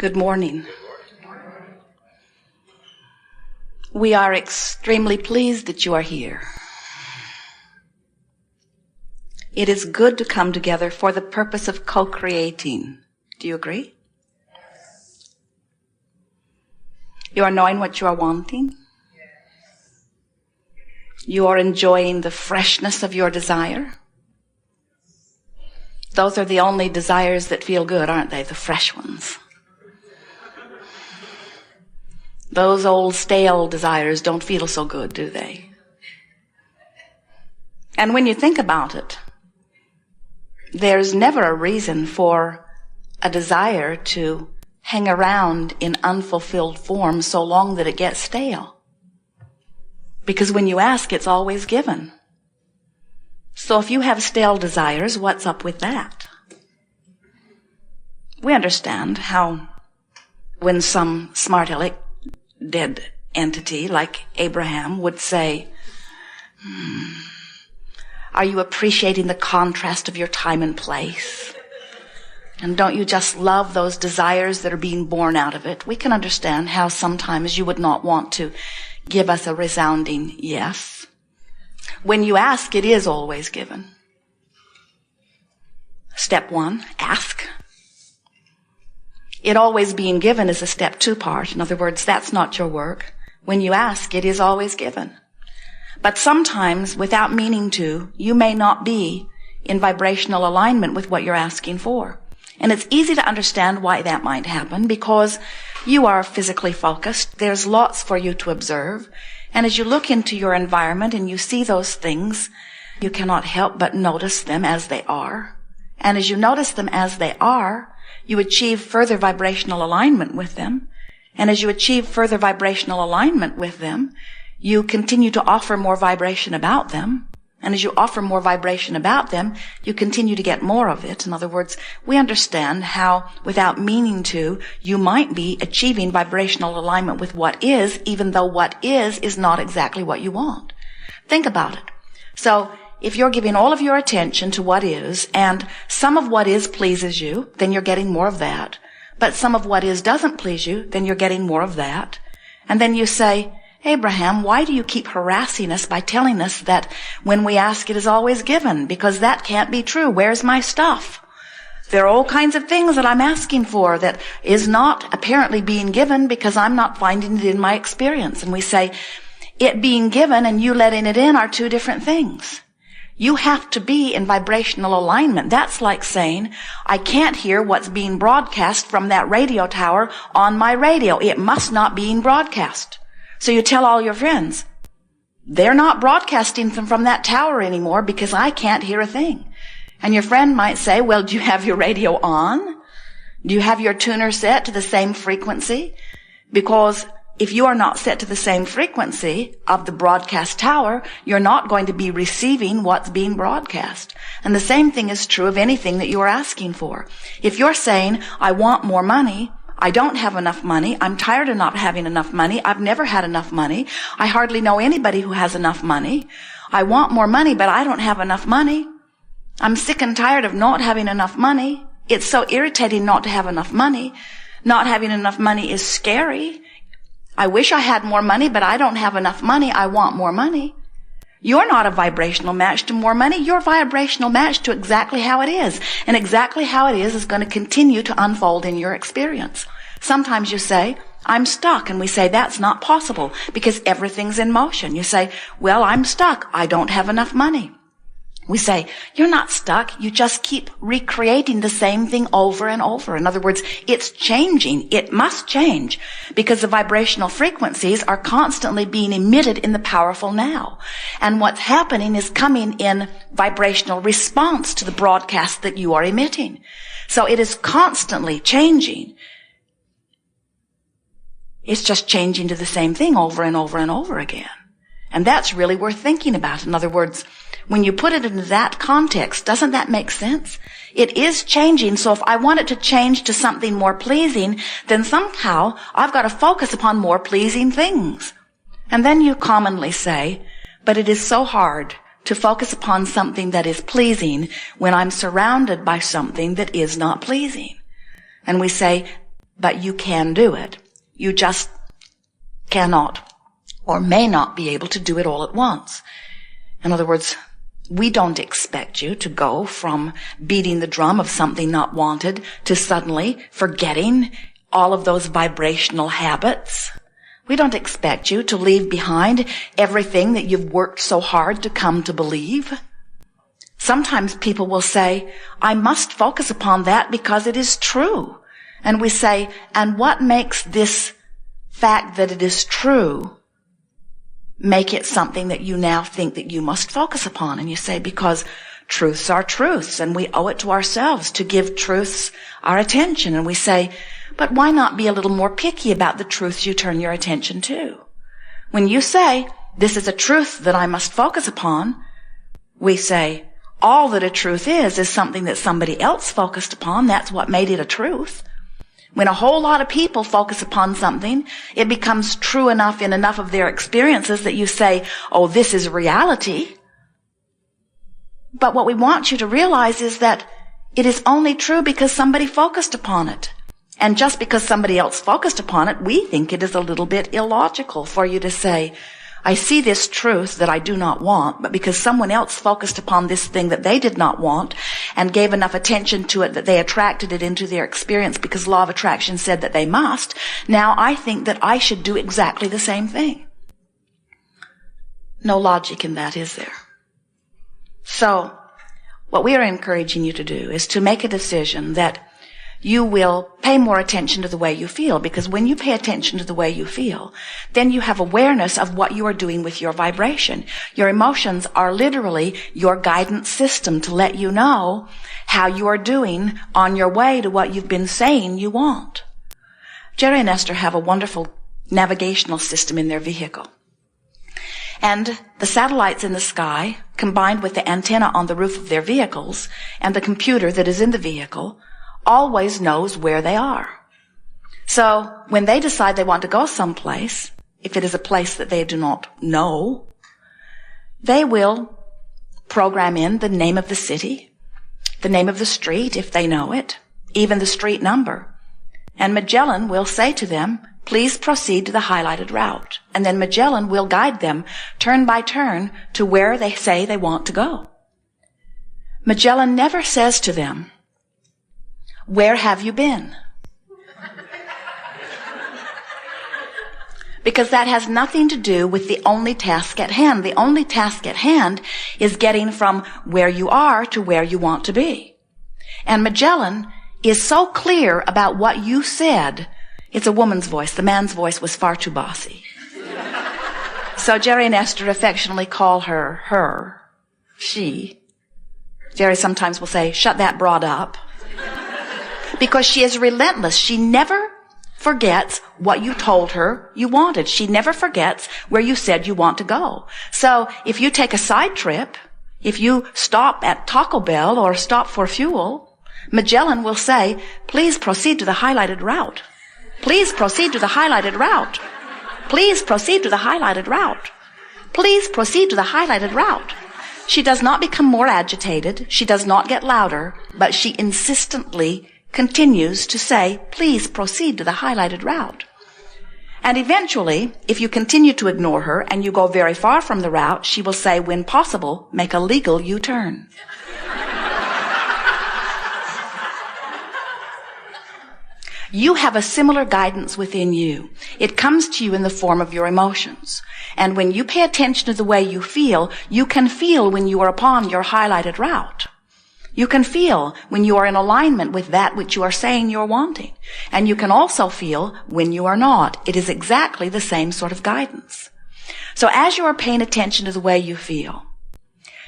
Good morning. We are extremely pleased that you are here. It is good to come together for the purpose of co-creating. Do you agree? You are knowing what you are wanting. You are enjoying the freshness of your desire. Those are the only desires that feel good, aren't they? The fresh ones. Those old stale desires don't feel so good, do they? And when you think about it, there's never a reason for a desire to hang around in unfulfilled form so long that it gets stale. Because when you ask, it's always given. So if you have stale desires, what's up with that? We understand how when some smart aleck dead entity like Abraham would say, are you appreciating the contrast of your time and place? And don't you just love those desires that are being born out of it? We can understand how sometimes you would not want to give us a resounding yes. When you ask, it is always given. Step 1, ask. It always being given is a step 2 part. In other words, that's not your work. When you ask, it is always given. But sometimes, without meaning to, you may not be in vibrational alignment with what you're asking for. And it's easy to understand why that might happen, because you are physically focused. There's lots for you to observe. And as you look into your environment and you see those things, you cannot help but notice them as they are. And as you notice them as they are, you achieve further vibrational alignment with them. And as you achieve further vibrational alignment with them, you continue to offer more vibration about them. And as you offer more vibration about them, you continue to get more of it. In other words, we understand how, without meaning to, you might be achieving vibrational alignment with what is, even though what is not exactly what you want. Think about it. So, if you're giving all of your attention to what is, and some of what is pleases you, then you're getting more of that. But some of what is doesn't please you, then you're getting more of that. And then you say, Abraham, why do you keep harassing us by telling us that when we ask it is always given? Because that can't be true. Where's my stuff? There are all kinds of things that I'm asking for that is not apparently being given because I'm not finding it in my experience. And we say, it being given and you letting it in are two different things. You have to be in vibrational alignment. That's like saying, I can't hear what's being broadcast from that radio tower on my radio. It must not be being broadcast. So you tell all your friends, they're not broadcasting from that tower anymore because I can't hear a thing. And your friend might say, well, do you have your radio on? Do you have your tuner set to the same frequency? Because if you are not set to the same frequency of the broadcast tower, you're not going to be receiving what's being broadcast. And the same thing is true of anything that you are asking for. If you're saying, I want more money, I don't have enough money, I'm tired of not having enough money, I've never had enough money, I hardly know anybody who has enough money, I want more money, but I don't have enough money, I'm sick and tired of not having enough money, it's so irritating not to have enough money, not having enough money is scary, I wish I had more money, but I don't have enough money, I want more money. You're not a vibrational match to more money. You're a vibrational match to exactly how it is. And exactly how it is going to continue to unfold in your experience. Sometimes you say, I'm stuck. And we say, that's not possible because everything's in motion. You say, well, I'm stuck. I don't have enough money. We say, you're not stuck. You just keep recreating the same thing over and over. In other words, it's changing. It must change because the vibrational frequencies are constantly being emitted in the powerful now. And what's happening is coming in vibrational response to the broadcast that you are emitting. So it is constantly changing. It's just changing to the same thing over and over and over again. And that's really worth thinking about. In other words, when you put it into that context, doesn't that make sense? It is changing, so if I want it to change to something more pleasing, then somehow I've got to focus upon more pleasing things. And then you commonly say, but it is so hard to focus upon something that is pleasing when I'm surrounded by something that is not pleasing. And we say, but you can do it. You just cannot or may not be able to do it all at once. In other words, we don't expect you to go from beating the drum of something not wanted to suddenly forgetting all of those vibrational habits. We don't expect you to leave behind everything that you've worked so hard to come to believe. Sometimes people will say, I must focus upon that because it is true. And we say, and what makes this fact that it is true make it something that you now think that you must focus upon? And you say, because truths are truths, and we owe it to ourselves to give truths our attention. And we say, but why not be a little more picky about the truths you turn your attention to? When you say, this is a truth that I must focus upon, we say, all that a truth is something that somebody else focused upon. That's what made it a truth. When a whole lot of people focus upon something, it becomes true enough in enough of their experiences that you say, oh, this is reality. But what we want you to realize is that it is only true because somebody focused upon it. And just because somebody else focused upon it, we think it is a little bit illogical for you to say, I see this truth that I do not want, but because someone else focused upon this thing that they did not want and gave enough attention to it that they attracted it into their experience because law of attraction said that they must, now I think that I should do exactly the same thing. No logic in that, is there? So, what we are encouraging you to do is to make a decision that you will pay more attention to the way you feel, because when you pay attention to the way you feel, then you have awareness of what you are doing with your vibration. Your emotions are literally your guidance system to let you know how you are doing on your way to what you've been saying you want. Jerry and Esther have a wonderful navigational system in their vehicle. And the satellites in the sky, combined with the antenna on the roof of their vehicles and the computer that is in the vehicle, always knows where they are. So when they decide they want to go someplace, if it is a place that they do not know, they will program in the name of the city, the name of the street if they know it, even the street number. And Magellan will say to them, please proceed to the highlighted route. And then Magellan will guide them turn by turn to where they say they want to go. Magellan never says to them, where have you been? Because that has nothing to do with the only task at hand. The only task at hand is getting from where you are to where you want to be. And Magellan is so clear about what you said. It's a woman's voice. The man's voice was far too bossy. So Jerry and Esther affectionately call her, she. Jerry sometimes will say, shut that broad up. Because she is relentless. She never forgets what you told her you wanted. She never forgets where you said you want to go. So if you take a side trip, if you stop at Taco Bell or stop for fuel, Magellan will say, please proceed to the highlighted route. Please proceed to the highlighted route. Please proceed to the highlighted route. Please proceed to the highlighted route. She does not become more agitated. She does not get louder, but she insistently continues to say, please proceed to the highlighted route. And eventually, if you continue to ignore her and you go very far from the route, she will say, when possible, make a legal U-turn. You have a similar guidance within you. It comes to you in the form of your emotions. And when you pay attention to the way you can feel when you are upon your highlighted route. You can feel when you are in alignment with that which you are saying you're wanting. And you can also feel when you are not. It is exactly the same sort of guidance. So as you are paying attention to the way you feel,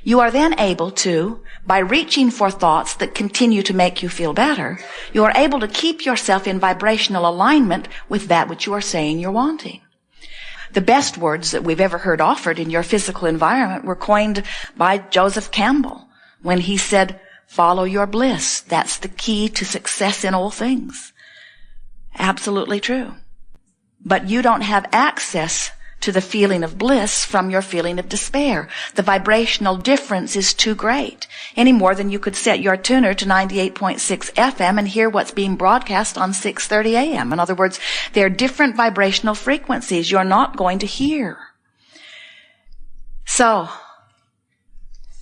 you are then able to, by reaching for thoughts that continue to make you feel better, you are able to keep yourself in vibrational alignment with that which you are saying you're wanting. The best words that we've ever heard offered in your physical environment were coined by Joseph Campbell when he said, follow your bliss. That's the key to success in all things. Absolutely true. But you don't have access to the feeling of bliss from your feeling of despair. The vibrational difference is too great, any more than you could set your tuner to 98.6 FM and hear what's being broadcast on 6:30 AM. In other words, there are different vibrational frequencies you're not going to hear. So,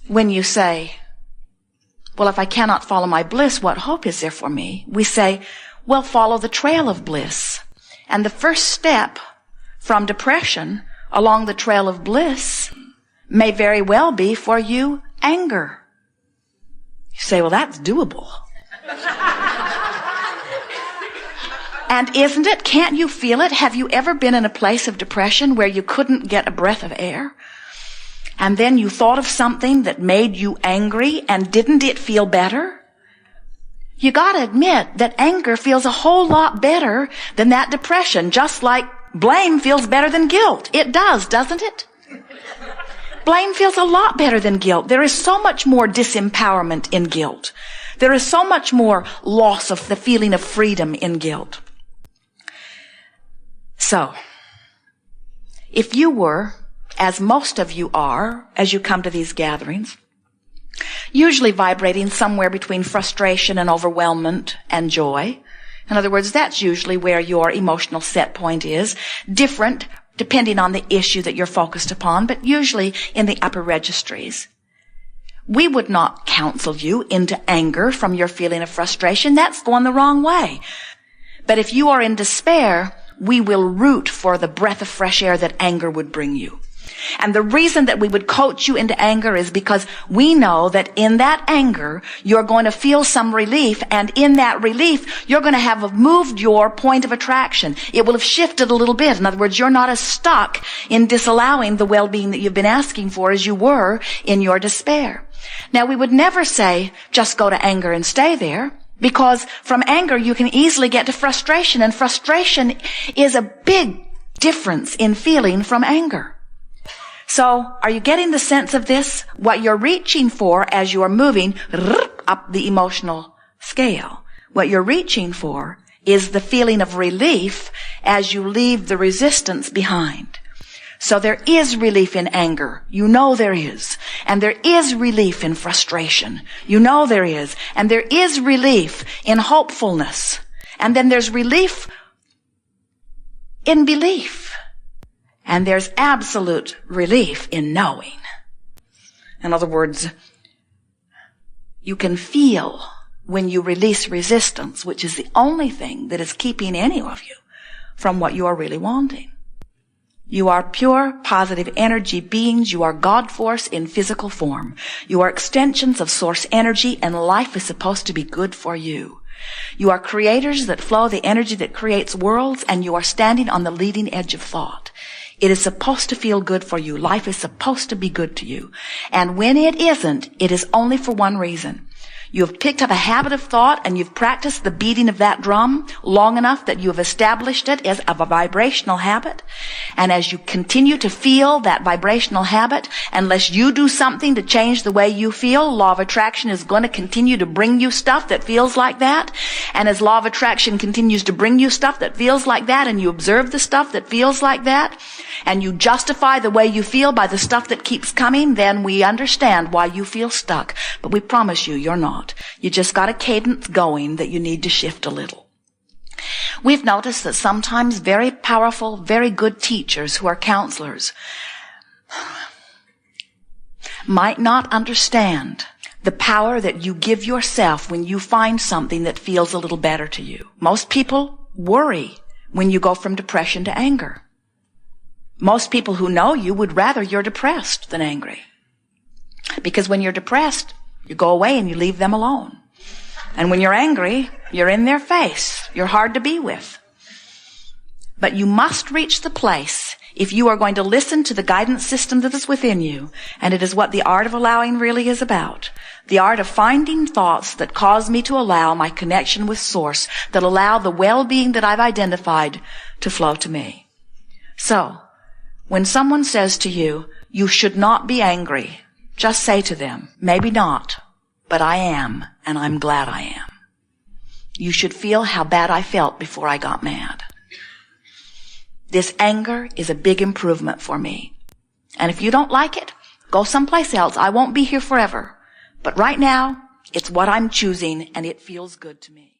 when you say, well, if I cannot follow my bliss, what hope is there for me? We say, well, follow the trail of bliss. And the first step from depression along the trail of bliss may very well be for you anger. You say, well, that's doable. And isn't it? Can't you feel it? Have you ever been in a place of depression where you couldn't get a breath of air? And then you thought of something that made you angry, and didn't it feel better? You gotta admit that anger feels a whole lot better than that depression, just like blame feels better than guilt. It does, doesn't it? Blame feels a lot better than guilt. There is so much more disempowerment in guilt. There is so much more loss of the feeling of freedom in guilt. So, if you were, as most of you are, as you come to these gatherings, usually vibrating somewhere between frustration and overwhelmment and joy. In other words, that's usually where your emotional set point is, different depending on the issue that you're focused upon, but usually in the upper registries. We would not counsel you into anger from your feeling of frustration. That's going the wrong way. But if you are in despair, we will root for the breath of fresh air that anger would bring you. And the reason that we would coach you into anger is because we know that in that anger, you're going to feel some relief, and in that relief, you're going to have moved your point of attraction. It will have shifted a little bit. In other words, you're not as stuck in disallowing the well-being that you've been asking for as you were in your despair. Now, we would never say, just go to anger and stay there, because from anger, you can easily get to frustration, and frustration is a big difference in feeling from anger. So, are you getting the sense of this? What you're reaching for as you are moving up the emotional scale, what you're reaching for is the feeling of relief as you leave the resistance behind. So there is relief in anger. You know there is. And there is relief in frustration. You know there is. And there is relief in hopefulness. And then there's relief in belief. And there's absolute relief in knowing. In other words, you can feel when you release resistance, which is the only thing that is keeping any of you from what you are really wanting. You are pure, positive energy beings. You are God force in physical form. You are extensions of source energy, and life is supposed to be good for you. You are creators that flow the energy that creates worlds, and you are standing on the leading edge of thought. It is supposed to feel good for you. Life is supposed to be good to you. And when it isn't, it is only for one reason. You have picked up a habit of thought, and you've practiced the beating of that drum long enough that you have established it as a vibrational habit. And as you continue to feel that vibrational habit, unless you do something to change the way you feel, law of attraction is going to continue to bring you stuff that feels like that. And as law of attraction continues to bring you stuff that feels like that, and you observe the stuff that feels like that, and you justify the way you feel by the stuff that keeps coming, then we understand why you feel stuck. But we promise you, you're not. You just got a cadence going that you need to shift a little. We've noticed that sometimes very powerful, very good teachers who are counselors might not understand the power that you give yourself when you find something that feels a little better to you. Most people worry when you go from depression to anger. Most people who know you would rather you're depressed than angry. Because when you're depressed, you go away and you leave them alone. And when you're angry, you're in their face. You're hard to be with. But you must reach the place, if you are going to listen to the guidance system that is within you, and it is what the art of allowing really is about. The art of finding thoughts that cause me to allow my connection with Source, that allow the well-being that I've identified to flow to me. So, when someone says to you, you should not be angry, just say to them, maybe not, but I am, and I'm glad I am. You should feel how bad I felt before I got mad. This anger is a big improvement for me. And if you don't like it, go someplace else. I won't be here forever. But right now, it's what I'm choosing, and it feels good to me.